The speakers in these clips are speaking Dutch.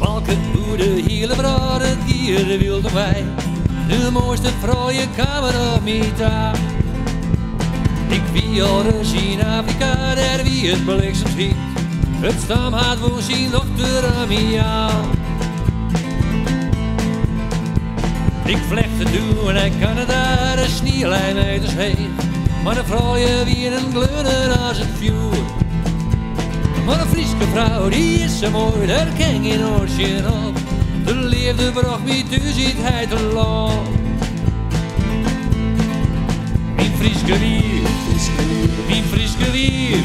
Zwalken hoe de hele brade dieren wilden wij. De mooiste vrouw je kamer op mij. Ik wie al eens in Afrika, daar wie het bliksem schiet. Het stam had voor zijn dochter aan mij aan. Ik vlecht het doen en Canada, de sneeuwlijn uit de zee. Maar de vrouw je wie een gleunen als het vuur. Maar een Friese vrouw, die is zo mooi, daar ken geen oortje op. De liefde bracht mij tussentheid te lang. Mijn Friese wier, mijn Friese wier.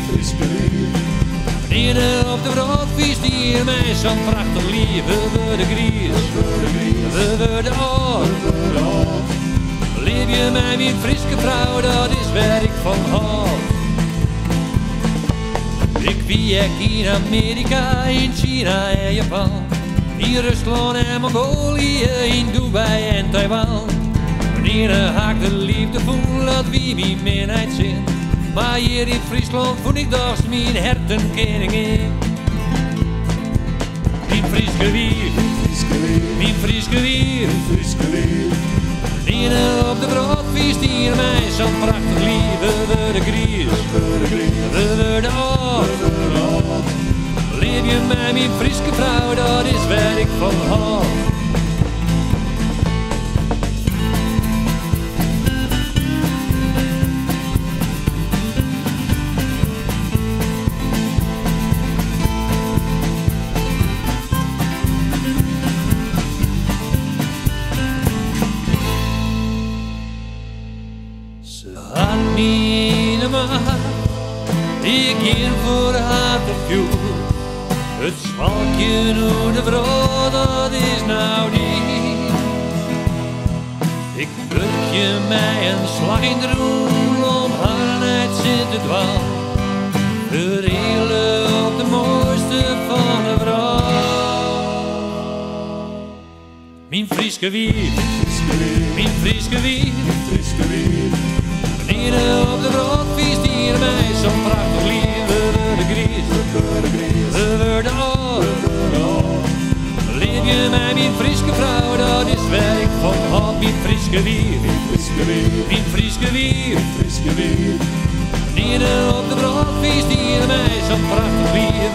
Wanneer op de broodvies die mij zo'n prachtig lief. We worden gries, we worden oud. Leef je mij, mijn Friese vrouw, dat is waar ik van hou. Ik wie in Amerika, in China en Japan. In Rusland en Mongolië, in Dubai en Taiwan. Wanneer haak de liefde voel, dat wie mijn minheid zin. Maar hier in Friesland voel ik dags mijn hertenkeningin. Mijn Friese wier, mijn Friese wier. Wanneer op de broodvies die mij zo'n prachtig lief. We worden gries, we worden oud. Leef je mij, mijn Friese vrouw, dat is waar ik van hou. Ze had niet een maat, ik ging voor haar te vuur. Het zwalkje door de vrouw, dat is nou niet. Ik pluk je mij een slag in de roel, om haar uit zit te dwalen. Verhelen op de mooiste van de vrouw. Mijn Friese wier, mijn Friese wier. Wanneer op de broodvies die mij zo'n prachtig lief. We worden gries, we worden oud. Leef je mij, mijn Friese vrouw, dat is waar ik van hou. Mijn Friese wier, mijn Friese wier. Wanneer op de broodvies die mij zo'n prachtig lief.